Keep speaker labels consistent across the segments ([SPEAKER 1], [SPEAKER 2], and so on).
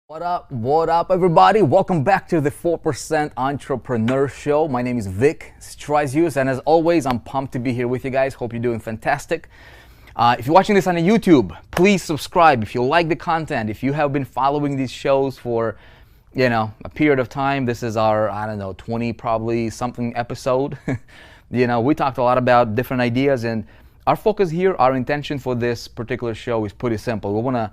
[SPEAKER 1] What up, everybody? Welcome back to the 4% Entrepreneur Show. My name is Vic Streisius, and as always, I'm pumped to be here with you guys. Hope you're doing fantastic. If you're watching this on YouTube, please subscribe. If you like the content, if you have been following these shows for, a period of time, this is our, 20 probably something episode. We talked a lot about different ideas, and our focus here, our intention for this particular show is pretty simple. We want to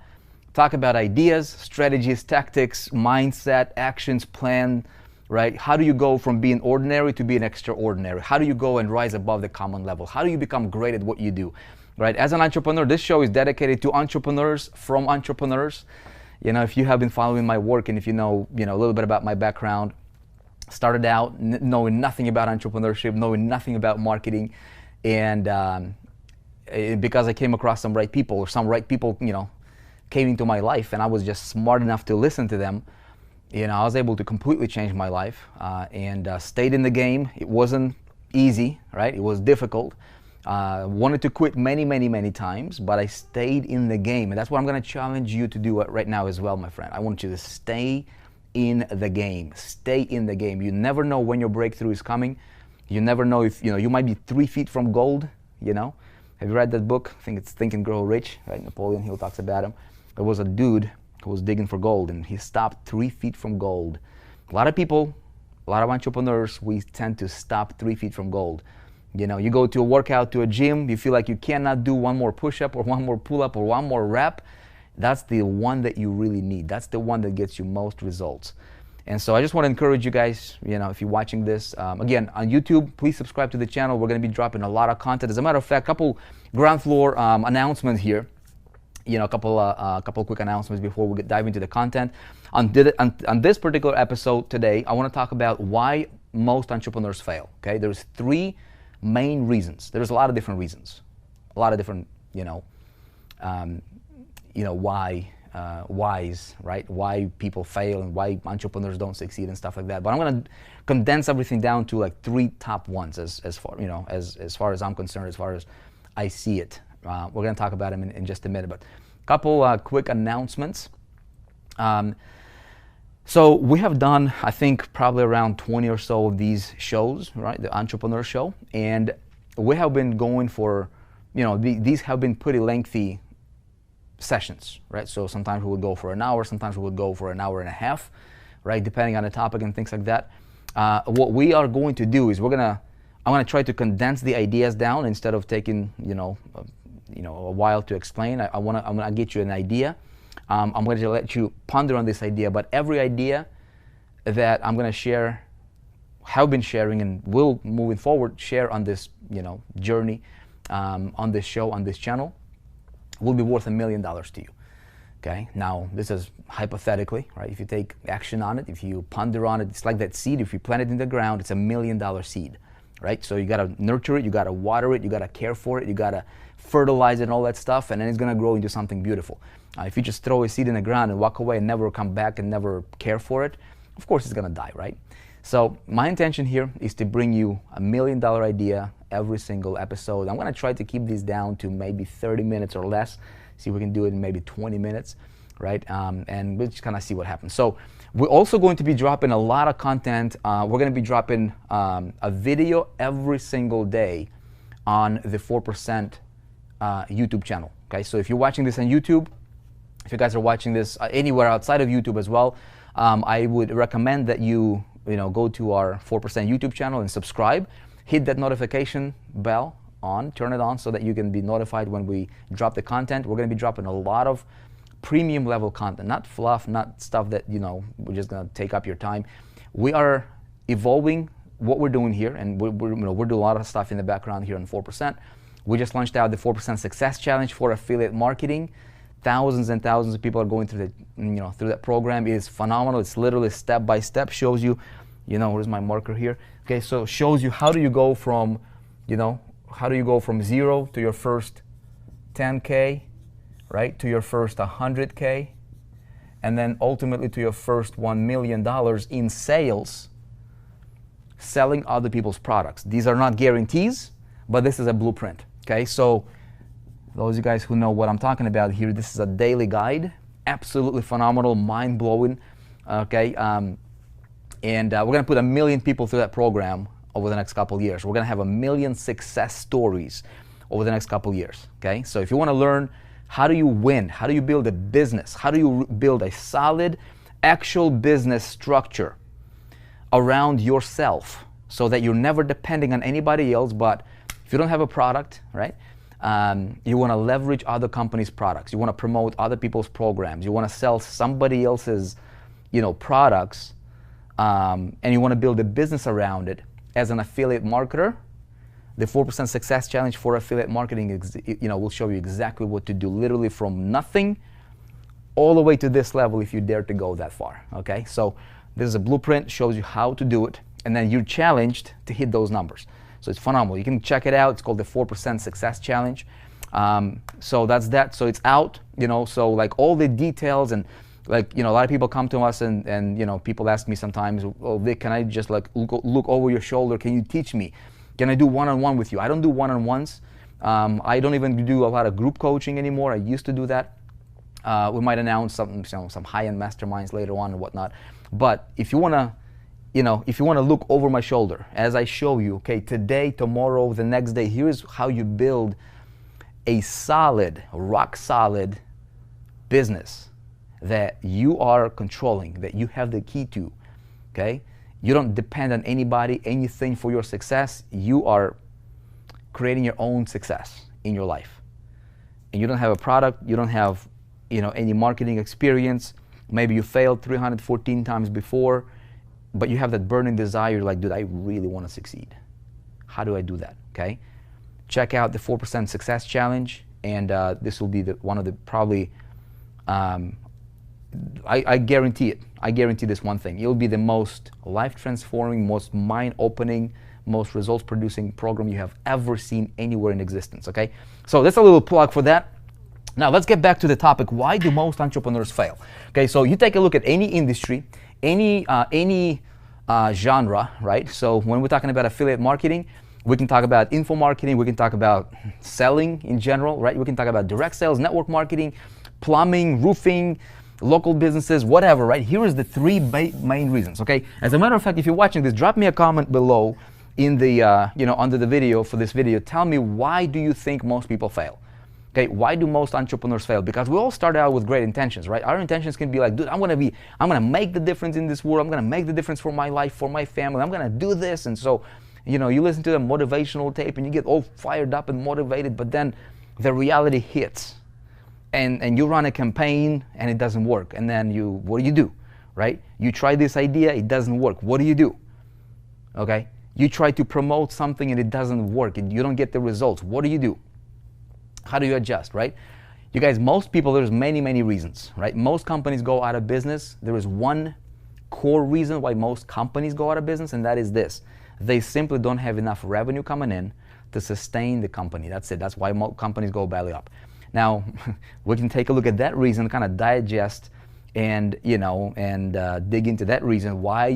[SPEAKER 1] talk about ideas, strategies, tactics, mindset, actions, plan, right? How do you go from being ordinary to being extraordinary? How do you go and rise above the common level? How do you become great at what you do, right? As an entrepreneur, this show is dedicated to entrepreneurs from entrepreneurs. If you have been following my work and if you know a little bit about my background, started out knowing nothing about entrepreneurship, knowing nothing about marketing, and because I came across some right people, or some right people, came into my life, and I was just smart enough to listen to them. I was able to completely change my life and stayed in the game. It wasn't easy, right? It was difficult. Wanted to quit many times, but I stayed in the game, and that's what I'm going to challenge you to do right now as well, my friend. I want you to stay in the game. Stay in the game. You never know when your breakthrough is coming. You never know if you might be 3 feet from gold. Have you read that book? I think it's Think and Grow Rich, right? Napoleon Hill talks about him. There was a dude who was digging for gold, and he stopped 3 feet from gold. A lot of people, a lot of entrepreneurs, we tend to stop 3 feet from gold. You go to a workout, to a gym, you feel like you cannot do one more push-up or one more pull-up or one more rep. That's the one that you really need. That's the one that gets you most results. And so I just want to encourage you guys, if you're watching this, again, on YouTube, please subscribe to the channel. We're going to be dropping a lot of content. As a matter of fact, a couple ground floor announcements here. A couple quick announcements before we dive into the content. On this particular episode today, I want to talk about why most entrepreneurs fail. Okay, there's 3 main reasons. There's a lot of different reasons, a lot of different, whys, right? Why people fail and why entrepreneurs don't succeed and stuff like that. But I'm going to condense everything down to like 3 top ones as far as I'm concerned, as far as I see it. We're going to talk about them in just a minute, but a couple quick announcements. So we have done, I think, probably around 20 or so of these shows, right? The Entrepreneur Show. And we have been going for, these have been pretty lengthy sessions, right? So sometimes we would go for an hour, sometimes we would go for an hour and a half, right? Depending on the topic and things like that. What we are going to do is I'm going to try to condense the ideas down instead of taking, a while to explain. I'm gonna get you an idea. I'm going to let you ponder on this idea, but every idea that I'm going to share, have been sharing, and will moving forward share on this, journey, on this show, on this channel, will be worth $1 million to you. Okay. Now, this is hypothetically, right? If you take action on it, if you ponder on it, it's like that seed. If you plant it in the ground, it's $1 million seed, right? So you got to nurture it, you got to water it, you got to care for it, you got to fertilize it and all that stuff, and then it's going to grow into something beautiful. If you just throw a seed in the ground and walk away and never come back and never care for it, of course it's going to die, right? So my intention here is to bring you $1 million idea every single episode. I'm going to try to keep these down to maybe 30 minutes or less. See if we can do it in maybe 20 minutes, right? And we'll just kind of see what happens. So we're also going to be dropping a lot of content. We're going to be dropping a video every single day on the 4% YouTube channel. Okay, so if you're watching this on YouTube, if you guys are watching this anywhere outside of YouTube as well, I would recommend that you go to our 4% YouTube channel and subscribe. Hit that notification bell on, turn it on so that you can be notified when we drop the content. We're going to be dropping a lot of premium level content, not fluff, not stuff that we're just going to take up your time. We are evolving what we're doing here, and we're doing a lot of stuff in the background here on 4%. We just launched out the 4% Success Challenge for affiliate marketing. Thousands and thousands of people are going through through that program. It is phenomenal. It's literally step by step. Shows you, where's my marker here? Okay, so shows you how do you go from, how do you go from 0 to your first 10K, right? To your first 100K, and then ultimately to your first $1 million in sales, selling other people's products. These are not guarantees, but this is a blueprint. Okay, so those of you guys who know what I'm talking about here, this is a daily guide absolutely phenomenal, mind-blowing, okay? And we're gonna put 1 million people through that program over the next couple of years. We're gonna have 1 million success stories over the next couple of years, okay? So if you wanna learn how do you win, how do you build a business, how do you build a solid, actual business structure around yourself so that you're never depending on anybody else, but if you don't have a product, right? You want to leverage other companies' products. You want to promote other people's programs. You want to sell somebody else's, products, and you want to build a business around it. As an affiliate marketer, the 4% Success Challenge for affiliate marketing, will show you exactly what to do, literally from nothing all the way to this level if you dare to go that far. Okay, so this is a blueprint, shows you how to do it, and then you're challenged to hit those numbers. So it's phenomenal. You can check it out. It's called the 4% Success Challenge. So that's that. So it's out, so like all the details and like, a lot of people come to us and people ask me sometimes, oh, Vic, can I just like look over your shoulder? Can you teach me? Can I do one-on-one with you? I don't do one-on-ones. I don't even do a lot of group coaching anymore. I used to do that. We might announce some high-end masterminds later on and whatnot. But if you want to, if you want to look over my shoulder as I show you, okay, today, tomorrow, the next day, here's how you build a solid, rock solid business that you are controlling, that you have the key to, okay? You don't depend on anybody, anything for your success. You are creating your own success in your life. And you don't have a product, you don't have, any marketing experience. Maybe you failed 314 times before, but you have that burning desire, like, dude, I really want to succeed. How do I do that, okay? Check out the 4% Success Challenge, and this will be one of the probably, I guarantee it. I guarantee this one thing. It'll be the most life-transforming, most mind-opening, most results-producing program you have ever seen anywhere in existence, okay? So that's a little plug for that. Now let's get back to the topic. Why do most entrepreneurs fail? Okay, so you take a look at any industry, any genre, right? So when we're talking about affiliate marketing, we can talk about info marketing, we can talk about selling in general, right? We can talk about direct sales, network marketing, plumbing, roofing, local businesses, whatever, right? Here is the three main reasons, okay? As a matter of fact, if you're watching this, drop me a comment below in the, under the video for this video. Tell me, why do you think most people fail? Okay, why do most entrepreneurs fail? Because we all start out with great intentions, right? Our intentions can be like, dude, I'm gonna make the difference in this world. I'm gonna make the difference for my life, for my family. I'm gonna do this. And so, you listen to the motivational tape and you get all fired up and motivated, but then the reality hits. And you run a campaign and it doesn't work. And then what do? Right? You try this idea, it doesn't work. What do? Okay? You try to promote something and it doesn't work and you don't get the results. What do? How do you adjust, right? You guys, most people, there's many, many reasons, right? Most companies go out of business. There is one core reason why most companies go out of business, and that is this. They simply don't have enough revenue coming in to sustain the company. That's it. That's why most companies go belly up. Now, we can take a look at that reason, kind of digest and, dig into that reason. Why are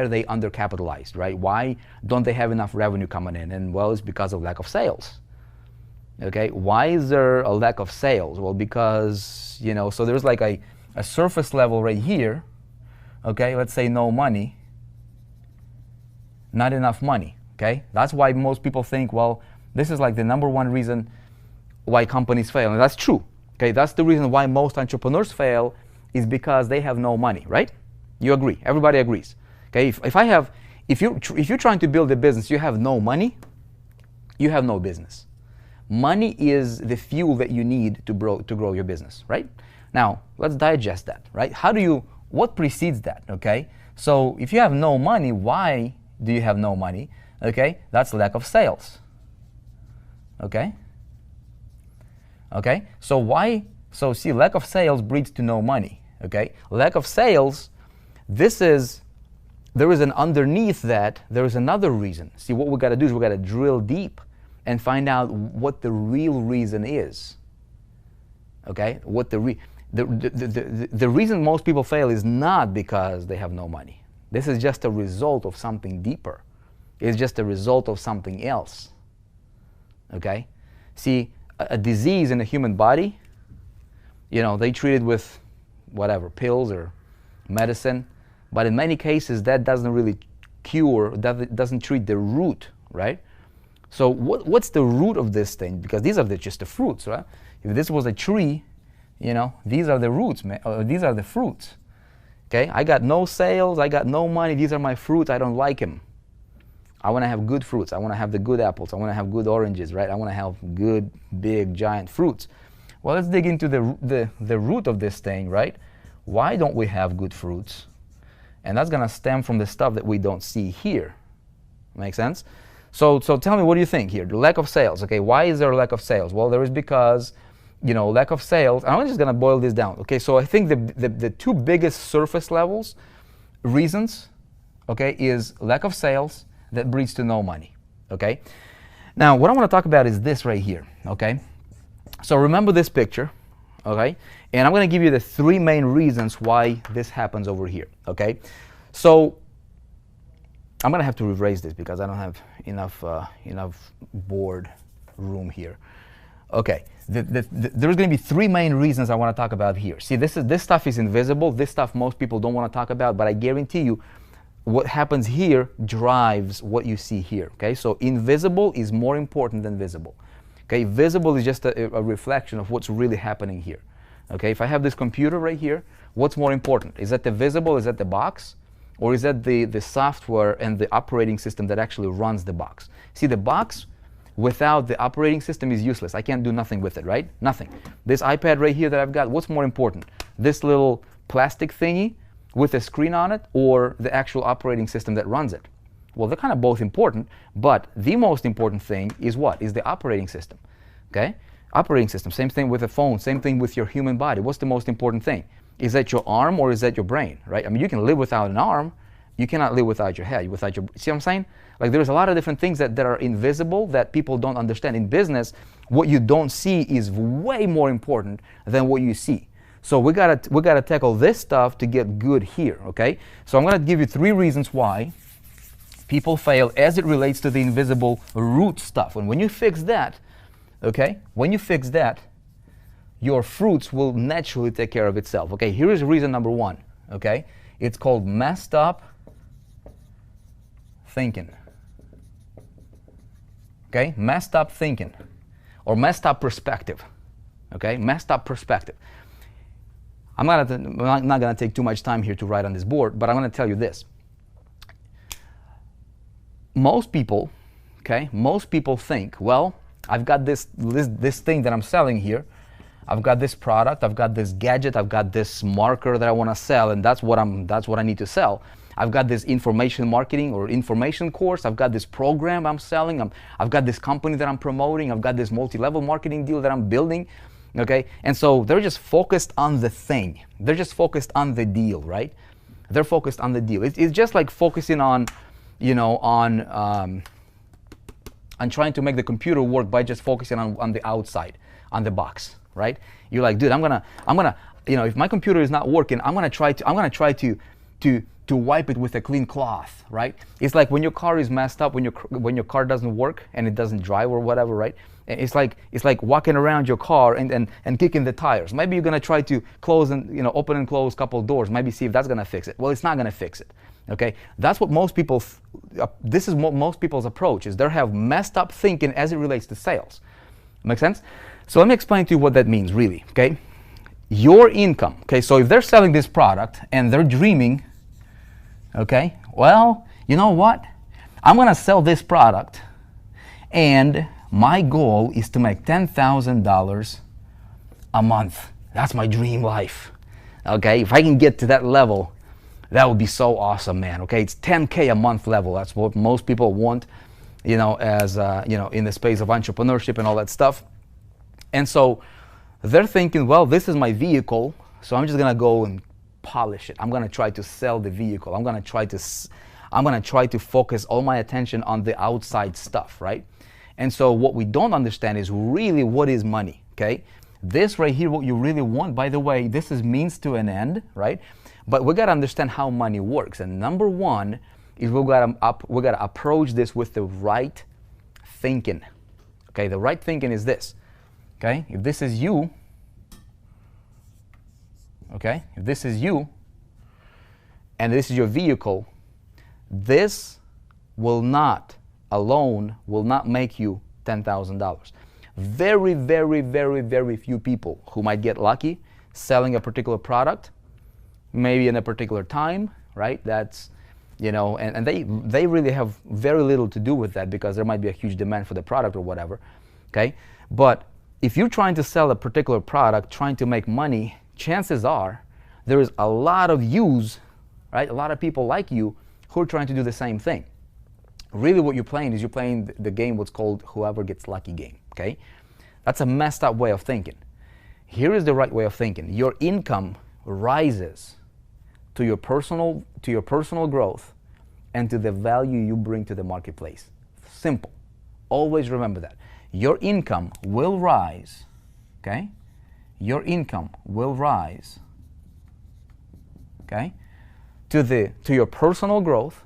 [SPEAKER 1] they undercapitalized, right? Why don't they have enough revenue coming in? And well, it's because of lack of sales. Okay, why is there a lack of sales? Well, because, so there's like a surface level right here. Okay, let's say no money, not enough money. Okay, that's why most people think, well, this is like the number one reason why companies fail. And that's true. Okay, that's the reason why most entrepreneurs fail, is because they have no money, right? You agree? Everybody agrees. Okay, if you're trying to build a business, you have no money, you have no business. Money is the fuel that you need to grow your business, right? Now, let's digest that, right? What precedes that, okay? So if you have no money, why do you have no money? Okay, that's lack of sales. Okay? Okay, so see, lack of sales breeds to no money, okay? Lack of sales, there is an underneath that, there is another reason. See, what we gotta do is we gotta drill deep and find out what the real reason is. Okay, the reason most people fail is not because they have no money. This is just a result of something deeper. It's just a result of something else. Okay, see, a disease in the human body You know, they treat it with whatever, pills or medicine, but in many cases that doesn't really cure, that doesn't treat the root, right? So what's the root of this thing? Because these are just the fruits, right? If this was a tree, you know, these are the roots, these are the fruits. Okay, I got no sales, I got no money, these are my fruits, I don't like them. I want to have good fruits, I want to have the good apples, I want to have good oranges, right? I want to have good, big, giant fruits. Well, let's dig into the root of this thing, right? Why don't we have good fruits? And that's going to stem from the stuff that we don't see here. Make sense? So tell me, what do you think here? The lack of sales. Okay, why is there a lack of sales? Well, there is because, you know, lack of sales. I'm just going to boil this down. Okay, so I think the two biggest surface levels reasons, okay, is lack of sales that breeds to no money. Okay, now what I want to talk about is this right here. Okay, so remember this picture. Okay, and I'm going to give you the three main reasons why this happens over here. Okay, so I'm going to have to erase this because I don't have enough board room here. Okay, there's going to be three main reasons I want to talk about here. See, this stuff is invisible. This stuff most people don't want to talk about, but I guarantee you what happens here drives what you see here. Okay, so invisible is more important than visible. Okay, visible is just a reflection of what's really happening here. Okay, if I have this computer right here, what's more important? Is that the visible, is that the box? Or is that the software and the operating system that actually runs the box? See, the box without the operating system is useless. I can't do nothing with it, right? Nothing. This iPad right here that I've got, what's more important? This little plastic thingy with a screen on it, or the actual operating system that runs it? Well, they're kind of both important, but the most important thing is what? Is the operating system. Okay? Operating system, same thing with a phone, same thing with your human body. What's the most important thing? Is that your arm or is that your brain, right? I mean, you can live without an arm, you cannot live without your head, without your, see what I'm saying? Like, there's a lot of different things that are invisible that people don't understand. In business, what you don't see is way more important than what you see. So we gotta tackle this stuff to get good here, okay? So I'm gonna give you three reasons why people fail as it relates to the invisible root stuff. And when you fix that, okay, when you fix that, your fruits will naturally take care of itself. Okay, here is reason number one, okay? It's called messed up thinking. Okay, messed up thinking or messed up perspective. Okay, messed up perspective. I'm not going to take too much time here to write on this board, but I'm going to tell you this. Most people, okay, most people think, well, I've got this thing that I'm selling here. I've got this product, I've got this gadget, I've got this marker that I want to sell, and that's what I need to sell. I've got this information marketing or information course, I've got this program I'm selling, I've got this company that I'm promoting, I've got this multi-level marketing deal that I'm building. Okay, and so they're just focused on the thing. They're just focused on the deal, right? They're focused on the deal. It's just like focusing on, you know, on trying to make the computer work by just focusing on the outside, on the box, right? You're like, dude, I'm gonna, you know, if my computer is not working, I'm gonna try to wipe it with a clean cloth, right? It's like when your car is messed up, when your car doesn't work and it doesn't drive or whatever, right? It's like walking around your car and kicking the tires. Maybe you're gonna try to close and, you know, open and close a couple doors. Maybe see if that's gonna fix it. Well, it's not gonna fix it. Okay, that's what most people. This is what most people's approach is. They have messed up thinking as it relates to sales. Make sense? So let me explain to you what that means, really. Okay, your income. Okay, so if they're selling this product and they're dreaming, okay, well, you know what? I'm gonna sell this product, and my goal is to make $10,000 a month. That's my dream life. Okay, if I can get to that level, that would be so awesome, man. Okay, it's 10K a month level. That's what most people want, you know, as you know, in the space of entrepreneurship and all that stuff. And so they're thinking, well, this is my vehicle, so I'm just gonna go and polish it. I'm gonna try to sell the vehicle. I'm gonna try to focus all my attention on the outside stuff, right? And so what we don't understand is really what is money. Okay, this right here, what you really want. By the way, this is means to an end, right? But we gotta understand how money works. And number one is we gotta approach this with the right thinking. Okay, the right thinking is this. Okay, if this is you, okay? If this is you, and this is your vehicle, this alone will not make you $10,000. Very, very, very, very few people who might get lucky selling a particular product, maybe in a particular time, right? That's, you know, and they really have very little to do with that because there might be a huge demand for the product or whatever, okay? But if you're trying to sell a particular product, trying to make money, chances are there is a lot of yous, right? A lot of people like you who are trying to do the same thing. Really what you're playing is you're playing the game what's called whoever gets lucky game, okay? That's a messed up way of thinking. Here is the right way of thinking. Your income rises to your personal growth and to the value you bring to the marketplace. Simple. Always remember that. Your income will rise, okay? Your income will rise, okay? To your personal growth.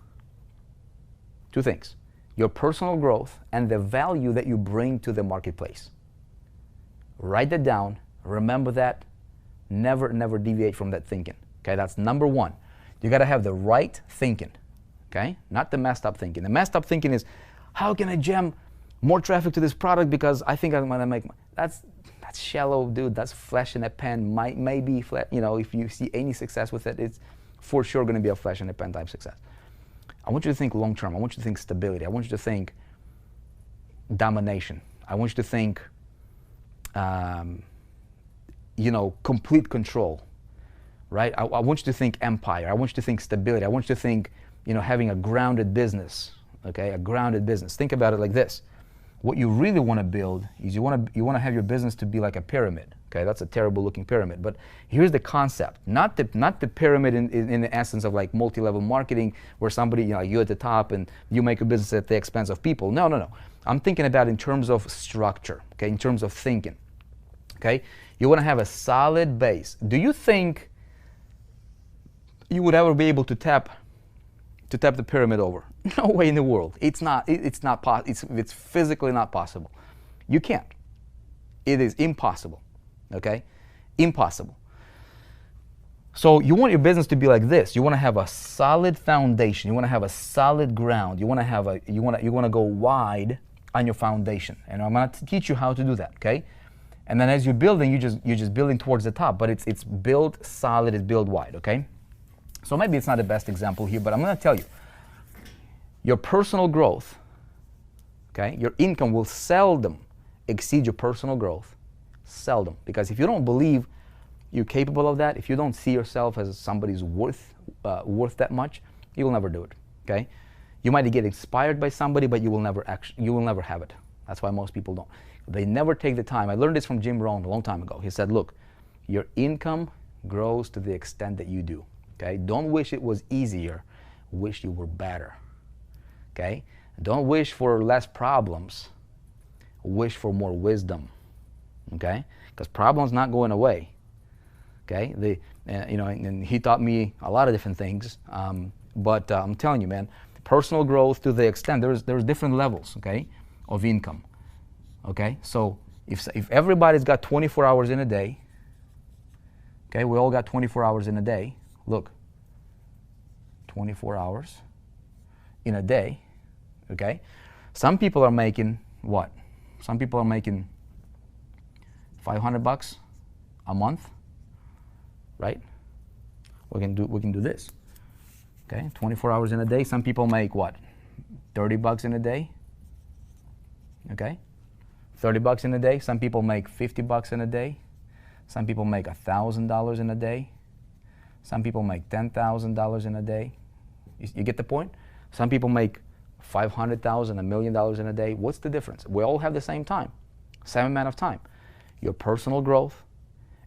[SPEAKER 1] Two things, your personal growth and the value that you bring to the marketplace. Write that down, remember that, never, never deviate from that thinking, okay? That's number one. You gotta have the right thinking, okay? Not the messed up thinking. The messed up thinking is, how can I jam more traffic to this product because I think I'm gonna make money? That's shallow, dude. That's flash in a pan. Maybe, you know, if you see any success with it, it's for sure gonna be a flash in a pan type success. I want you to think long term. I want you to think stability. I want you to think domination. I want you to think, you know, complete control, right? I want you to think empire. I want you to think stability. I want you to think, you know, having a grounded business, okay? A grounded business. Think about it like this. What you really want to build is you want to have your business to be like a pyramid. Okay, that's a terrible looking pyramid. But here's the concept: not the pyramid in the essence of like multi-level marketing, where somebody, you know, you at the top and you make a business at the expense of people. No, no, no. I'm thinking about in terms of structure. Okay, in terms of thinking. Okay, you want to have a solid base. Do you think you would ever be able to tap the pyramid over? No way in the world. It's physically not possible. You can't. It is impossible. Okay? Impossible. So you want your business to be like this. You want to have a solid foundation. You want to have a solid ground. You want to go wide on your foundation. And I'm going to teach you how to do that, okay? And then as you're building, you're just building towards the top, but it's built solid, it's built wide, okay? So maybe it's not the best example here, but I'm going to tell you. Your personal growth, okay? Your income will seldom exceed your personal growth. Seldom. Because if you don't believe you're capable of that, if you don't see yourself as somebody's worth that much, you will never do it. Okay? You might get inspired by somebody, but you will never have it. That's why most people don't. They never take the time. I learned this from Jim Rohn a long time ago. He said, look, your income grows to the extent that you do. Okay? Don't wish it was easier. Wish you were better. Okay? Don't wish for less problems. Wish for more wisdom. Okay, because problems not going away. Okay, you know, and he taught me a lot of different things. But I'm telling you, man, personal growth to the extent there's different levels. Okay, of income. Okay, so if everybody's got 24 hours in a day. Okay, we all got 24 hours in a day. Look, 24 hours in a day. Okay, some people are making what? Some people are making $500 a month, right? We can do this. Okay, 24 hours in a day. Some people make what? $30 in a day. Okay, $30 in a day. Some people make $50 in a day. Some people make $1,000 in a day. Some people make $10,000 in a day. You get the point? Some people make $500,000, $1 million in a day. What's the difference? We all have the same time, same amount of time. Your personal growth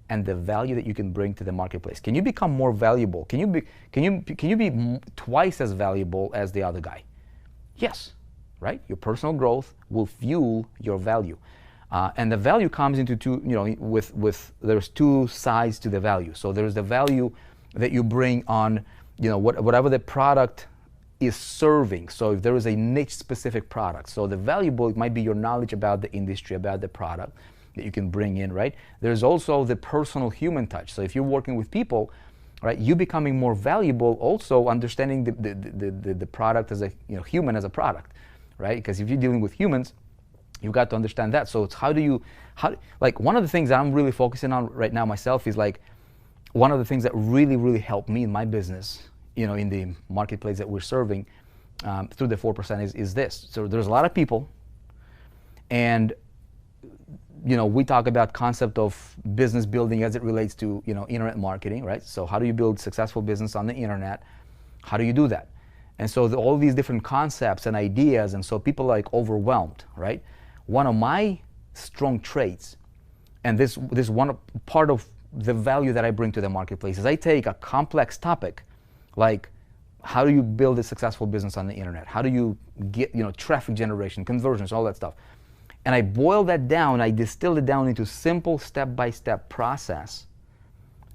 [SPEAKER 1] and the value that you can bring to the marketplace. Can you become more valuable? Can you be twice as valuable as the other guy? Yes, right? Your personal growth will fuel your value. And the value comes into two, you know, there's two sides to the value. So there's the value that you bring on, you know, whatever the product is serving. So if there is a niche specific product, so the valuable might be your knowledge about the industry, about the product. that you can bring in, right? There's also the personal human touch. So if you're working with people, right, you becoming more valuable, also understanding the product as a, human as a product, right? Because if you're dealing with humans, you've got to understand that. So it's like one of the things that I'm really focusing on right now myself is like, one of the things that really helped me in my business, in the marketplace that we're serving through the 4% is this. So there's a lot of people, and we talk about concept of business building as it relates to internet marketing, right? So how do you build successful business on the internet? How do you do that? And so all these different concepts and ideas, and so people are like overwhelmed, right? One of my strong traits, and this one part of the value that I bring to the marketplace, is I take a complex topic like how do you build a successful business on the internet? How do you get traffic generation, conversions, all that stuff? And I boil that down, I distill it down into simple step-by-step process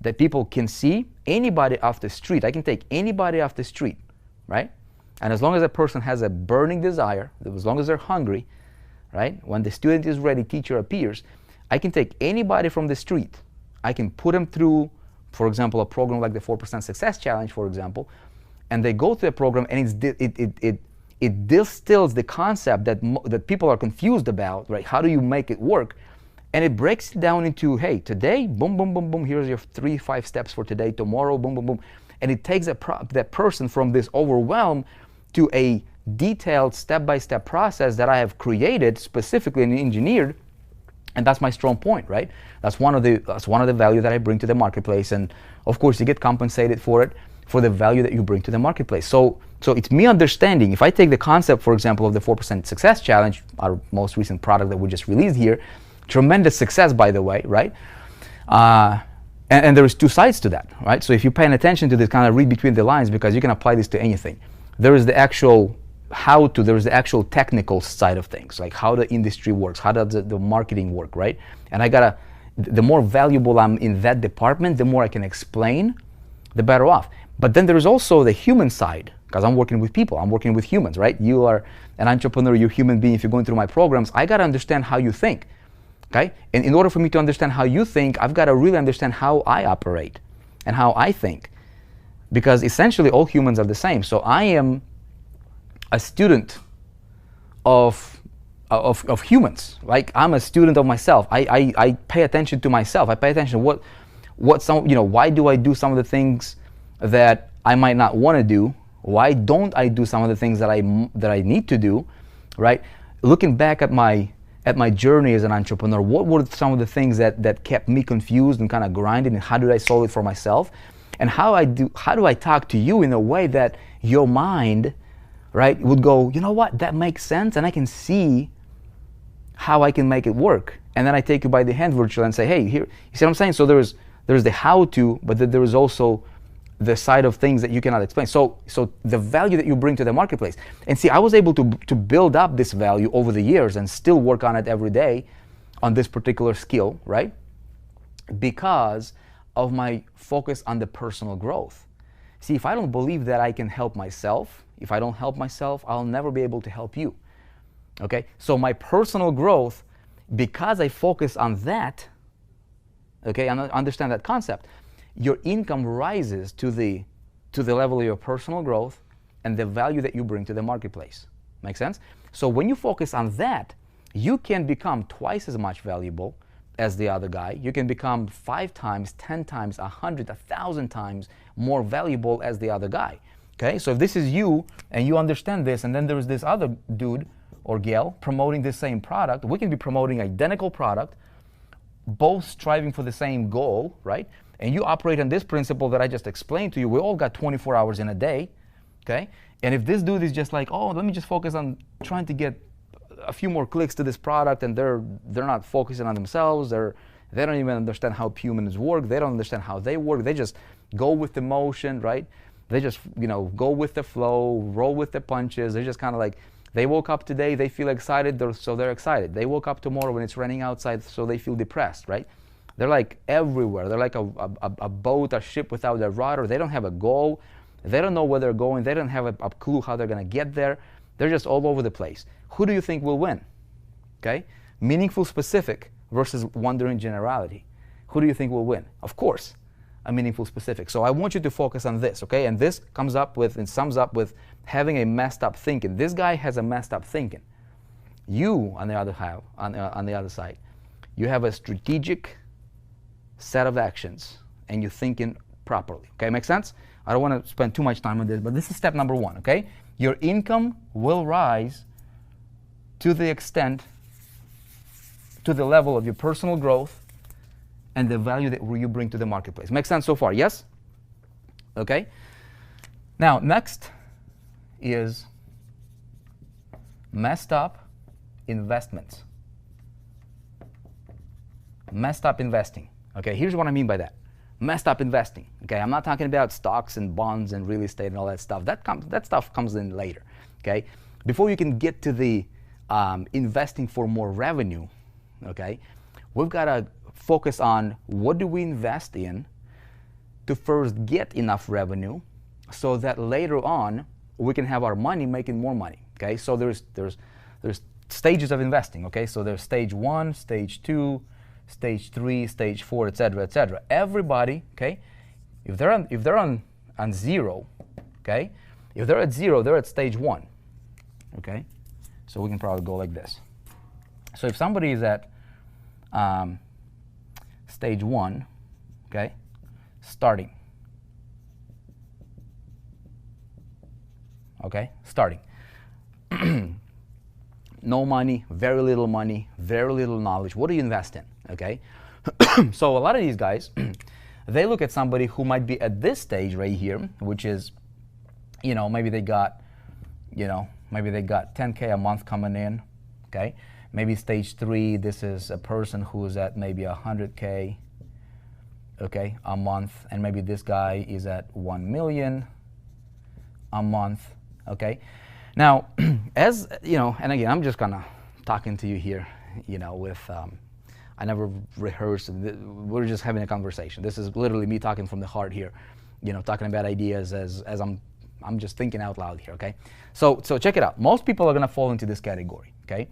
[SPEAKER 1] that people can see. Anybody off the street, I can take anybody off the street, right? And as long as that person has a burning desire, as long as they're hungry, right? When the student is ready, teacher appears. I can take anybody from the street. I can put them through, for example, a program like the 4% Success Challenge, for example, and they go through a program, and it distills the concept that people are confused about, right? How do you make it work? And it breaks it down into, hey, today, boom, boom, boom, boom, here's your 3-5 steps for today, tomorrow, boom, boom, boom. And it takes that person from this overwhelm to a detailed step-by-step process that I have created specifically and engineered. And that's my strong point, right? That's one of the value that I bring to the marketplace. And of course, you get compensated for it, for the value that you bring to the marketplace. So it's me understanding, if I take the concept, for example, of the 4% Success Challenge, our most recent product that we just released here, tremendous success, by the way, right? And there's two sides to that, right? So if you're paying attention to this, kind of read between the lines, because you can apply this to anything. There is the actual there is the actual technical side of things, like how the industry works, how does the marketing work, right? And the more valuable I'm in that department, the more I can explain, the better off. But then there is also the human side, because I'm working with people, I'm working with humans, right? You are an entrepreneur, you're a human being. If you're going through my programs, I got to understand how you think, okay? And in order for me to understand how you think, I've got to really understand how I operate and how I think, because essentially all humans are the same. So I am a student of humans. Like, I'm a student of myself. I pay attention to myself. I pay attention to why do I do some of the things that I might not want to do? Why don't I do some of the things that I need to do, right? Looking back at my journey as an entrepreneur, what were some of the things that kept me confused and kind of grinding, and how did I solve it for myself? And how do I talk to you in a way that your mind, right, would go, you know what, that makes sense, and I can see how I can make it work. And then I take you by the hand virtually and say, hey, here, you see what I'm saying? So there's the how to, but then there is also the side of things that you cannot explain. So the value that you bring to the marketplace. And see, I was able to build up this value over the years and still work on it every day on this particular skill, right? Because of my focus on the personal growth. See, if I don't believe that I can help myself, if I don't help myself, I'll never be able to help you. Okay? So my personal growth, because I focus on that, okay, and understand that concept, your income rises to the level of your personal growth and the value that you bring to the marketplace. Make sense? So when you focus on that, you can become twice as much valuable as the other guy. You can become 5 times, 10 times, 100, 1,000 times more valuable as the other guy. Okay? So if this is you and you understand this, and then there's this other dude or gal promoting the same product, we can be promoting identical product, both striving for the same goal, right? And you operate on this principle that I just explained to you. We all got 24 hours in a day, okay? And if this dude is just like, oh, let me just focus on trying to get a few more clicks to this product, and they're not focusing on themselves, they don't even understand how humans work, they don't understand how they work, they just go with the motion, right? They just, go with the flow, roll with the punches. They're just kind of like, they woke up today, they feel excited, so they're excited. They woke up tomorrow when it's raining outside, so they feel depressed, right? They're like everywhere. They're like a boat, a ship without a rudder. They don't have a goal. They don't know where they're going. They don't have a clue how they're going to get there. They're just all over the place. Who do you think will win? Okay? Meaningful, specific, versus wondering generality? Who do you think will win? Of course, a meaningful specific. So I want you to focus on this, okay? And this comes up with and sums up with having a messed up thinking. This guy has a messed up thinking. You, on the other side, you have a strategic set of actions, and you're thinking properly. Okay, make sense? I don't want to spend too much time on this, but this is step number one. Okay, your income will rise to the extent, to the level of your personal growth and the value that you bring to the marketplace. Make sense so far? Yes? Okay. Now, next is messed up investments. Messed up investing. Okay, here's what I mean by that. Messed up investing. Okay, I'm not talking about stocks and bonds and real estate and all that stuff. That stuff comes in later. Okay, before you can get to the investing for more revenue, okay, we've got to focus on what do we invest in to first get enough revenue so that later on we can have our money making more money. Okay, so there's stages of investing. Okay, so there's stage 1, stage 2, stage 3, stage 4, etc., etc. Everybody, okay, if they're on zero, okay, if they're at zero, they're at stage 1. Okay, so we can probably go like this. So if somebody is at stage 1, okay, starting. Okay, starting. No money, very little knowledge. What do you invest in? Okay, so a lot of these guys, they look at somebody who might be at this stage right here, which is, you know, maybe they got 10K a month coming in. Okay, maybe stage 3, this is a person who is at maybe 100K, okay, a month, and maybe this guy is at 1 million a month. Okay, now as you know, and again, I'm just kind of talking to you here, you know, with I never rehearsed. We're just having a conversation. This is literally me talking from the heart here, you know, talking about ideas as I'm just thinking out loud here. Okay, so check it out. Most people are gonna fall into this category. Okay,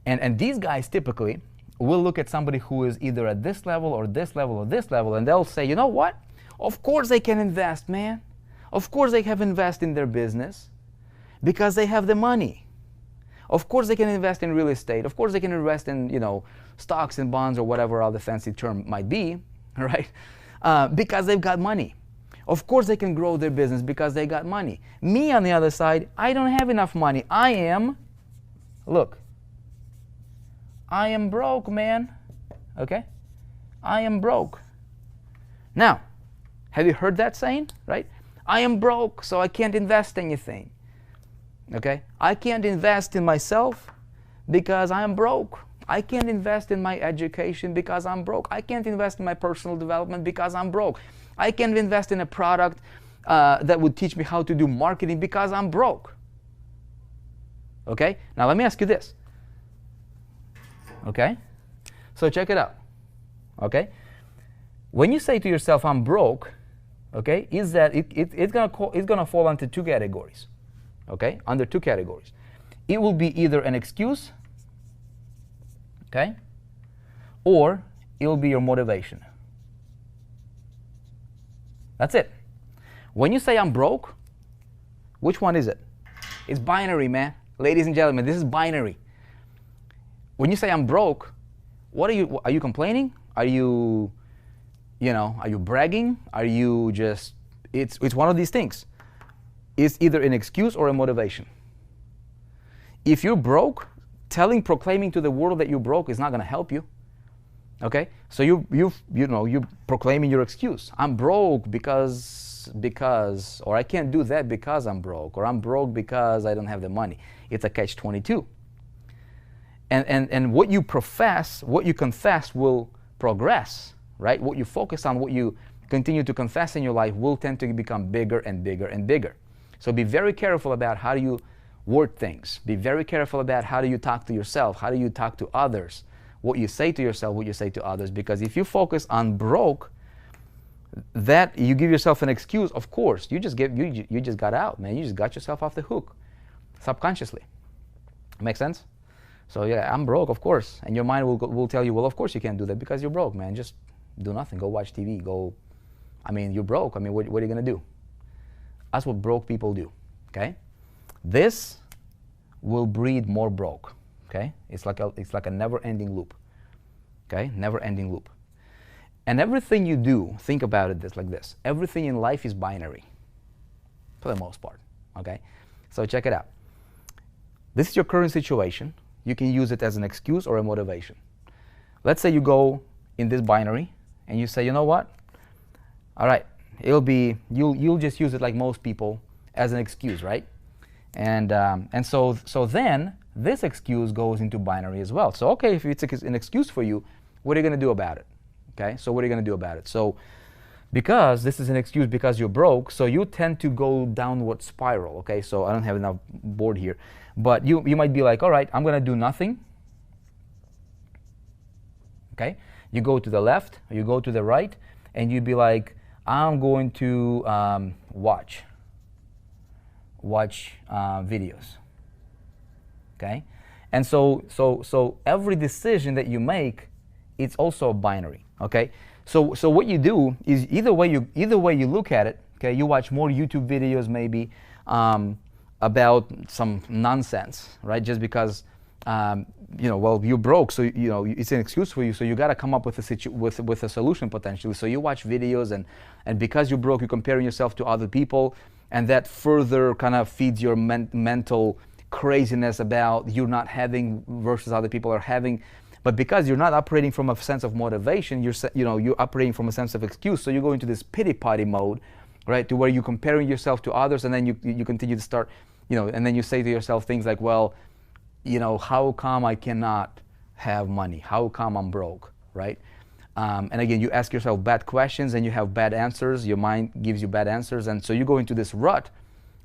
[SPEAKER 1] and these guys typically will look at somebody who is either at this level or this level or this level, and they'll say, you know what? Of course they can invest, man. Of course they have invest in their business because they have the money. Of course they can invest in real estate. Of course they can invest in, you know, stocks and bonds or whatever other fancy term might be, right? Because they've got money. Of course they can grow their business because they got money. Me, on the other side, I don't have enough money. I am broke, man. Okay? I am broke. Now, have you heard that saying, right? I am broke, so I can't invest anything. Okay? I can't invest in myself because I am broke. I can't invest in my education because I'm broke. I can't invest in my personal development because I'm broke. I can't invest in a product that would teach me how to do marketing because I'm broke. Okay? Now let me ask you this. Okay? So check it out. Okay? When you say to yourself, I'm broke, okay, is that it's gonna fall into two categories. Okay? Under two categories. It will be either an excuse, okay, or it will be your motivation. That's it. When you say I'm broke, which one is it? It's binary, man. Ladies and gentlemen, this is binary. When you say I'm broke, what are you complaining? Are you bragging? Are you just, it's one of these things. It's either an excuse or a motivation. If you're broke, proclaiming to the world that you're broke is not going to help you. Okay? So you're proclaiming your excuse. I'm broke because, or I can't do that because I'm broke, or I'm broke because I don't have the money. It's a catch-22. And what you profess, what you confess will progress, right? What you focus on, what you continue to confess in your life will tend to become bigger and bigger and bigger. So be very careful about how you word things. Be very careful about how do you talk to yourself, how do you talk to others, what you say to yourself, what you say to others. Because if you focus on broke, that you give yourself an excuse. Of course, you just got out, man. You just got yourself off the hook, subconsciously. Make sense? So yeah, I'm broke, of course. And your mind will tell you, well, of course you can't do that because you're broke, man. Just do nothing. Go watch TV. I mean, you're broke. I mean, what are you going to do? That's what broke people do, okay? This will breed more broke, okay? It's like a never-ending loop, okay? Never-ending loop. And everything you do, think about it like this. Everything in life is binary, for the most part, okay? So check it out. This is your current situation. You can use it as an excuse or a motivation. Let's say you go in this binary and you say, you know what? All right, you'll just use it like most people as an excuse, right? And so then this excuse goes into binary as well. So okay, if it's an excuse for you, what are you going to do about it? Okay, so what are you going to do about it? So because this is an excuse because you're broke, so you tend to go downward spiral, okay? So I don't have enough board here. But you might be like, all right, I'm going to do nothing. Okay? You go to the left, or you go to the right, and you'd be like, I'm going to watch videos. Okay? And so every decision that you make, it's also a binary. Okay? So what you do is either way you look at it. Okay? You watch more YouTube videos maybe about some nonsense, right? Just because well, you're broke, so it's an excuse for you. So you got to come up with a solution potentially. So you watch videos, and because you're broke, you're comparing yourself to other people, and that further kind of feeds your mental craziness about you not having versus other people are having. But because you're not operating from a sense of motivation, you're operating from a sense of excuse. So you go into this pity party mode, right? To where you're comparing yourself to others, and then you continue to start, and then you say to yourself things like, well, how come I cannot have money? How come I'm broke, right? And again, you ask yourself bad questions and you have bad answers. Your mind gives you bad answers, and so you go into this rut,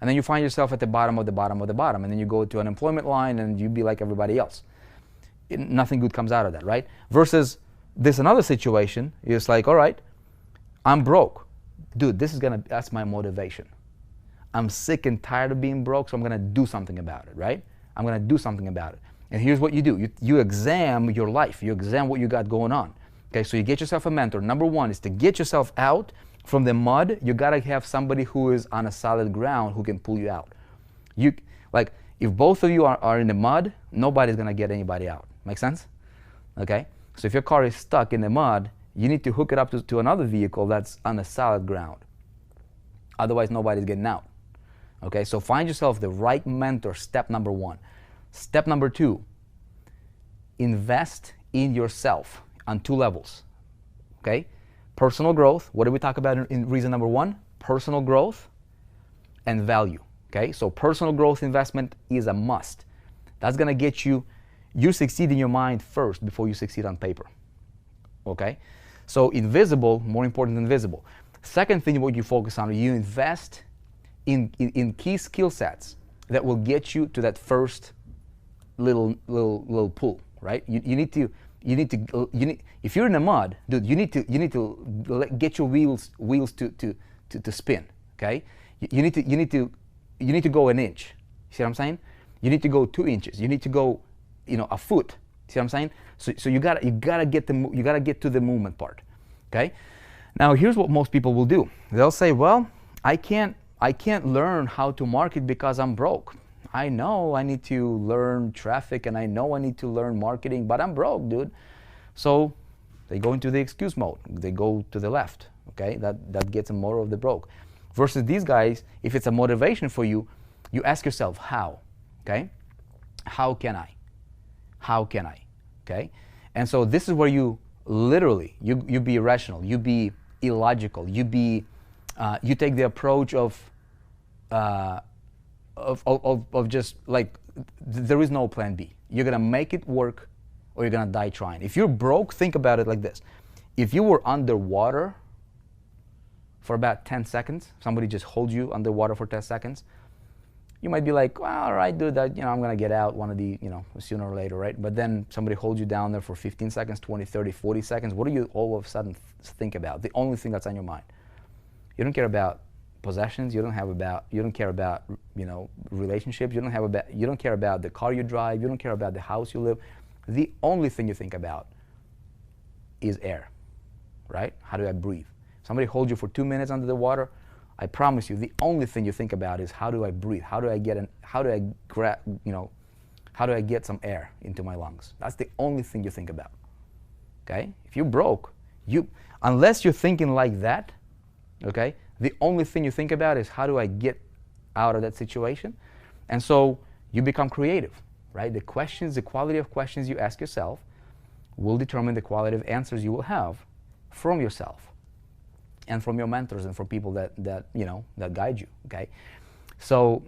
[SPEAKER 1] and then you find yourself at the bottom of the bottom of the bottom, and then you go to an unemployment line and you be like everybody else. Nothing good comes out of that, right? Versus this another situation, it's like, all right, I'm broke. Dude, that's my motivation. I'm sick and tired of being broke, so I'm gonna do something about it, right? I'm gonna do something about it. And here's what you do. You examine your life. You examine what you got going on. Okay, so you get yourself a mentor. Number one is to get yourself out from the mud. You gotta have somebody who is on a solid ground who can pull you out. If both of you are in the mud, nobody's gonna get anybody out. Make sense? Okay? So if your car is stuck in the mud, you need to hook it up to another vehicle that's on a solid ground. Otherwise, nobody's getting out. Okay? So find yourself the right mentor, step number one. Step number two, invest in yourself on two levels. Okay? Personal growth. What did we talk about in reason number one? Personal growth and value. Okay? So personal growth investment is a must. That's going to get you succeed in your mind first before you succeed on paper. Okay? So invisible, more important than visible. Second thing what you focus on, you invest in key skill sets that will get you to that first little pool, right? You need to if you're in the mud, dude, you need to get your wheels to spin, okay? You need to go an inch. See what I'm saying? You need to go 2 inches. You need to go, a foot. See what I'm saying? So you gotta get to the movement part. Okay? Now here's what most people will do. They'll say, well, I can't learn how to market because I'm broke. I know I need to learn traffic and I know I need to learn marketing, but I'm broke, dude. So they go into the excuse mode. They go to the left. Okay? That gets them more of the broke. Versus these guys, if it's a motivation for you, you ask yourself, how? Okay? How can I? How can I? Okay? And so this is where you literally, you be irrational, you be illogical, you take the approach of just like, there is no plan B. You're gonna make it work or you're gonna die trying. If you're broke, think about it like this. If you were underwater for about 10 seconds, somebody just holds you underwater for 10 seconds, you might be like, well, all right, dude, I'm going to get out one of the, sooner or later, right? But then somebody holds you down there for 15 seconds, 20, 30, 40 seconds. What do you all of a sudden think about? The only thing that's on your mind. You don't care about possessions. You don't care about, relationships. You don't care about the car you drive. You don't care about the house you live. The only thing you think about is air, right? How do I breathe? Somebody holds you for 2 minutes under the water. I promise you, the only thing you think about is how do I breathe? How do I get some air into my lungs? That's the only thing you think about. Okay? If you're broke, unless you're thinking like that, okay, the only thing you think about is how do I get out of that situation? And so you become creative, right? The quality of questions you ask yourself will determine the quality of answers you will have from yourself and from your mentors and from people that guide you, okay? So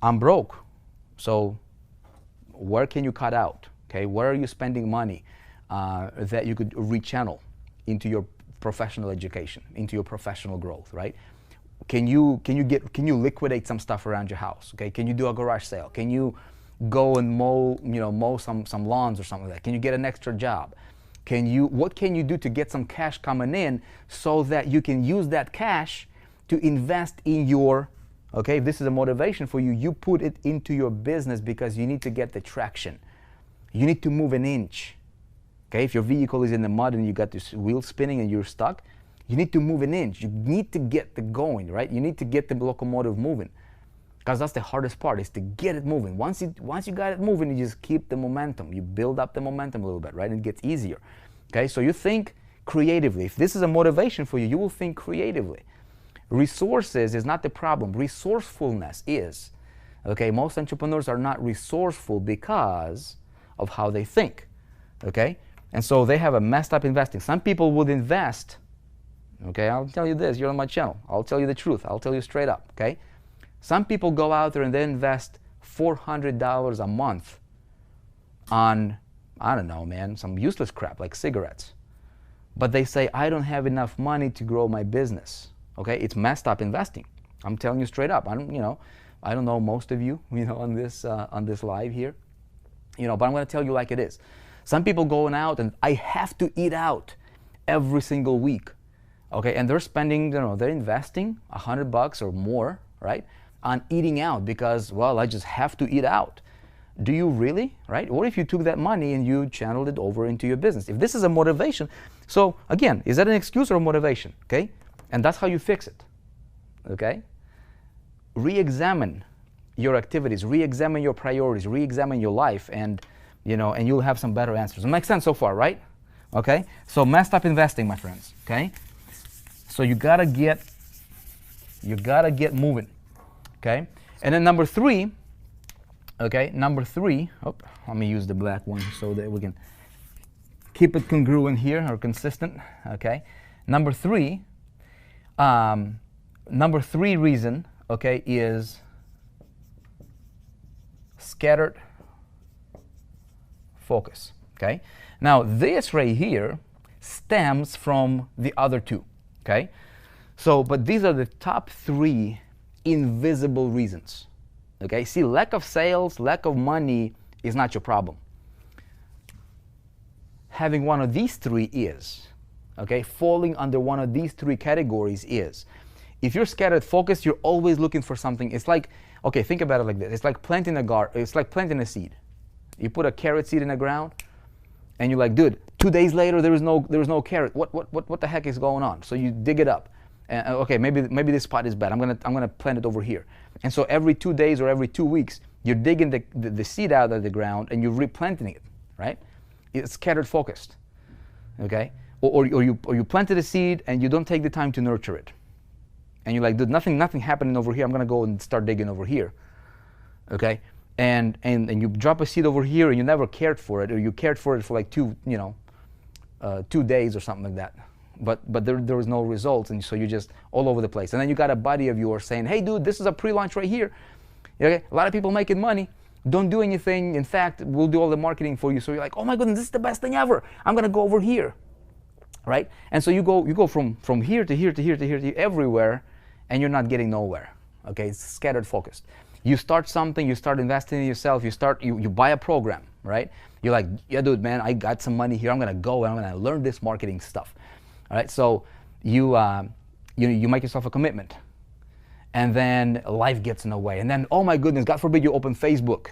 [SPEAKER 1] I'm broke. So where can you cut out, okay? Where are you spending money that you could rechannel into your professional education, into your professional growth, right? Can you liquidate some stuff around your house, okay? Can you do a garage sale? Can you go and mow some lawns or something like that? Can you get an extra job? What can you do to get some cash coming in so that you can use that cash to invest in your, okay, if this is a motivation for you, you put it into your business because you need to get the traction. You need to move an inch. Okay, if your vehicle is in the mud and you got this wheel spinning and you're stuck, you need to move an inch. You need to get the going, right? You need to get the locomotive moving, because that's the hardest part, is to get it moving. Once you got it moving, you just keep the momentum. You build up the momentum a little bit, right? And it gets easier. Okay, so you think creatively. If this is a motivation for you, you will think creatively. Resources is not the problem. Resourcefulness is. Okay, most entrepreneurs are not resourceful because of how they think. Okay, and so they have a messed up investing. Some people would invest. Okay, I'll tell you this. You're on my channel. I'll tell you the truth. I'll tell you straight up. Okay. Some people go out there and they invest $400 a month on, I don't know, man, some useless crap like cigarettes. But they say, I don't have enough money to grow my business. Okay, it's messed up investing. I'm telling you straight up. I don't know most of you, on this live here, but I'm going to tell you like it is. Some people going out and I have to eat out every single week. Okay, and they're spending, they're investing $100 or more, right, on eating out because, well, I just have to eat out. Do you really, right? Or if you took that money and you channeled it over into your business. If this is a motivation, so again, is that an excuse or a motivation? Okay, and that's how you fix it. Okay, re-examine your activities, re-examine your priorities, re-examine your life, and you'll have some better answers. It makes sense so far, right? Okay, so messed up investing, my friends. Okay, so you gotta get moving. Okay, and then number three. Okay, oh, let me use the black one so that we can keep it congruent here, or consistent. Okay, number three reason, okay, is scattered focus. Okay, now this right here stems from the other two. Okay, so but these are the top three invisible reasons. Okay, see, lack of sales, lack of money is not your problem. Having one of these three is. Okay, falling under one of these three categories is. If you're scattered focused, you're always looking for something. It's like, okay, think about it like this. It's like planting a seed. You put a carrot seed in the ground, and you're like, dude, 2 days later there was no carrot. What the heck is going on? So you dig it up. Okay, maybe this spot is bad. I'm gonna plant it over here. And so every 2 days or every 2 weeks, you're digging the seed out of the ground and you're replanting it, right? It's scattered focused, okay? Or you planted a seed and you don't take the time to nurture it, and you're like, dude, nothing happening over here. I'm gonna go and start digging over here, okay? And you drop a seed over here and you never cared for it, or you cared for it for like 2 days or something like that. But there was no results, and so you're just all over the place. And then you got a buddy of yours saying, hey dude, this is a pre-launch right here. Okay? A lot of people making money, don't do anything. In fact, we'll do all the marketing for you. So you're like, oh my goodness, this is the best thing ever. I'm gonna go over here, right? And so you go from here to here to here to here to here, everywhere, and you're not getting nowhere. Okay, it's scattered focused. You start something, you start investing in yourself, you buy a program, right? You're like, yeah dude, man, I got some money here. I'm gonna go and I'm gonna learn this marketing stuff. All right, so you you make yourself a commitment, and then life gets in the way, and then, oh my goodness, God forbid you open Facebook,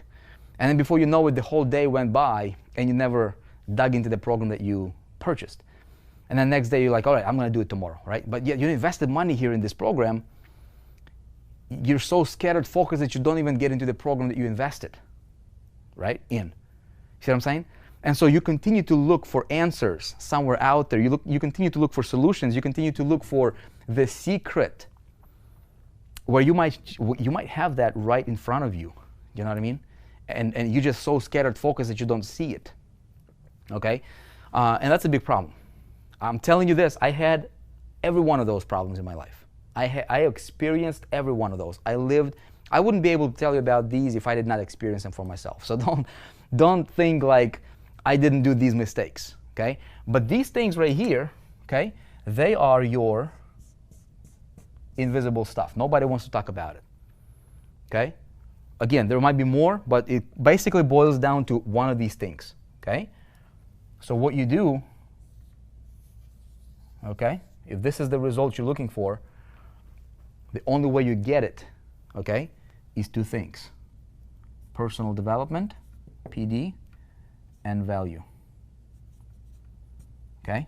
[SPEAKER 1] and then before you know it, the whole day went by and you never dug into the program that you purchased. And then next day you're like, all right, I'm going to do it tomorrow, right? But yet you invested money here in this program. You're so scattered focused that you don't even get into the program that you invested, right, in. See what I'm saying? And so you continue to look for answers somewhere out there. You continue to look for solutions. You continue to look for the secret where you might have that right in front of you. You know what I mean? And you're just so scattered focused that you don't see it. Okay? And that's a big problem. I'm telling you this, I had every one of those problems in my life. I experienced every one of those. I wouldn't be able to tell you about these if I did not experience them for myself. So don't think like I didn't do these mistakes, okay? But these things right here, okay, they are your invisible stuff. Nobody wants to talk about it, okay? Again, there might be more, but it basically boils down to one of these things, okay? So what you do, okay, if this is the result you're looking for, the only way you get it, okay, is two things. Personal development, PD, and value. Okay?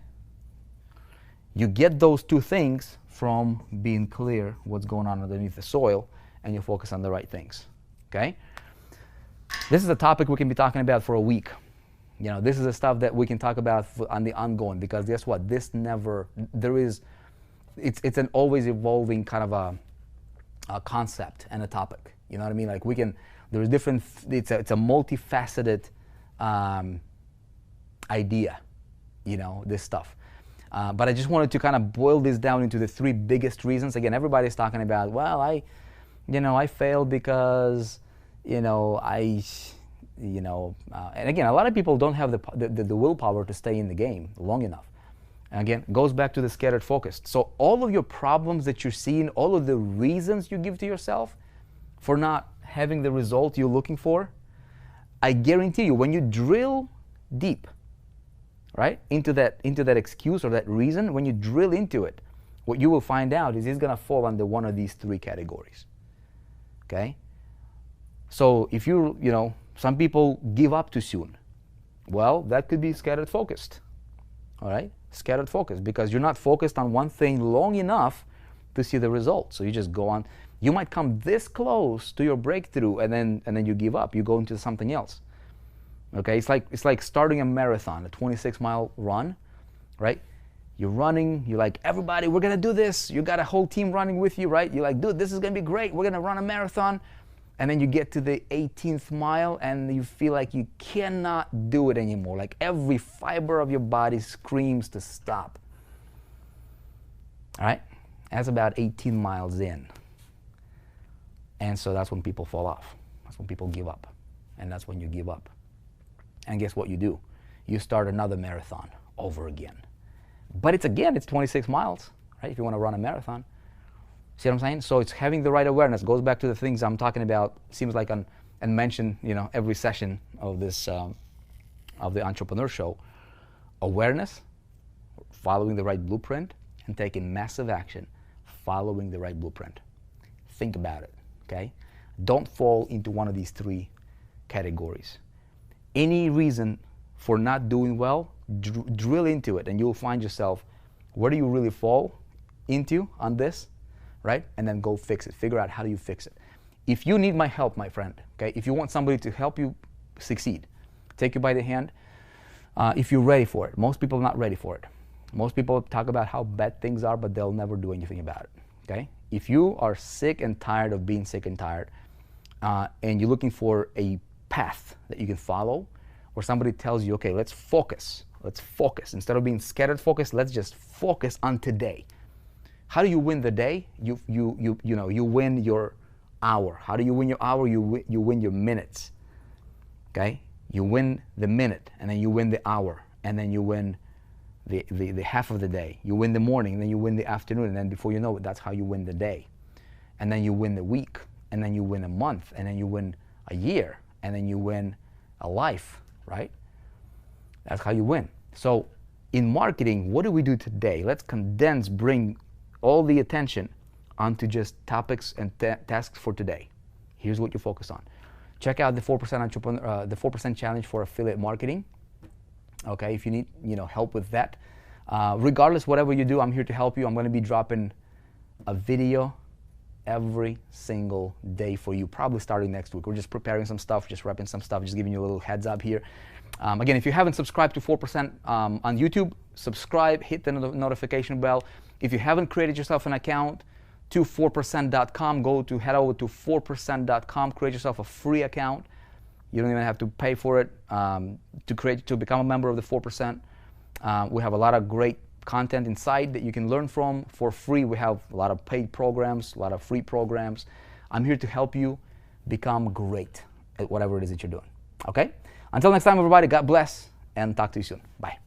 [SPEAKER 1] You get those two things from being clear what's going on underneath the soil, and you focus on the right things. Okay? This is a topic we can be talking about for a week. You know, this is the stuff that we can talk about on the ongoing, because guess what? It's an always evolving kind of a concept and a topic. You know what I mean? Like there's different, it's a multifaceted idea, you know, this stuff. But I just wanted to kind of boil this down into the three biggest reasons. Again, everybody's talking about, well, I failed because, and again, a lot of people don't have the willpower to stay in the game long enough. And again, it goes back to the scattered focus. So all of your problems that you're seeing, all of the reasons you give to yourself for not having the result you're looking for, I guarantee you, when you drill deep, right, into that excuse or that reason, when you drill into it, what you will find out is it's going to fall under one of these three categories. Okay? So if some people give up too soon. Well, that could be scattered focused. All right? Scattered focus, because you're not focused on one thing long enough to see the results. So you just go on. You might come this close to your breakthrough, and then you give up. You go into something else. Okay, it's like starting a marathon, a 26-mile run, right? You're running. You're like, everybody, we're gonna do this. You got a whole team running with you, right? You're like, dude, this is gonna be great. We're gonna run a marathon. And then you get to the 18th mile and you feel like you cannot do it anymore. Like every fiber of your body screams to stop. All right? That's about 18 miles in. And so that's when people fall off. That's when people give up. And that's when you give up. And guess what you do? You start another marathon over again. But it's 26 miles, right? If you want to run a marathon. See what I'm saying? So it's having the right awareness. Goes back to the things I'm talking about. Seems like and mention, every session of this of the Entrepreneur Show. Awareness, following the right blueprint, and taking massive action, following the right blueprint. Think about it. Okay? Don't fall into one of these three categories. Any reason for not doing well, drill into it, and you'll find yourself, where do you really fall into on this? Right? And then go fix it. Figure out how do you fix it. If you need my help, my friend, okay, if you want somebody to help you succeed, take you by the hand, if you're ready for it. Most people are not ready for it. Most people talk about how bad things are, but they'll never do anything about it, okay? If you are sick and tired of being sick and tired, and you're looking for a path that you can follow, where somebody tells you, okay, let's focus. Instead of being scattered focused, let's just focus on today. How do you win the day? You win your hour. How do you win your hour? You win your minutes. Okay? You win the minute, and then you win the hour, and then you win the half of the day. You win the morning, and then you win the afternoon, and then before you know it, that's how you win the day. And then you win the week, and then you win a month, and then you win a year, and then you win a life, right? That's how you win. So in marketing, what do we do today? Let's bring all the attention onto just topics and tasks for today. Here's what you focus on. Check out the 4% entrepreneur, the 4% challenge for affiliate marketing. Okay, if you need help with that, regardless whatever you do, I'm here to help you. I'm going to be dropping a video every single day for you, probably starting next week. We're just preparing some stuff, just wrapping some stuff, just giving you a little heads up here. Again, if you haven't subscribed to 4% on YouTube, subscribe, hit the notification bell. If you haven't created yourself an account, to 4%.com, head over to 4%.com, create yourself a free account. You don't even have to pay for it to become a member of the 4%. We have a lot of great content inside that you can learn from for free. We have a lot of paid programs, a lot of free programs. I'm here to help you become great at whatever it is that you're doing. Okay? Until next time, everybody, God bless, and talk to you soon. Bye.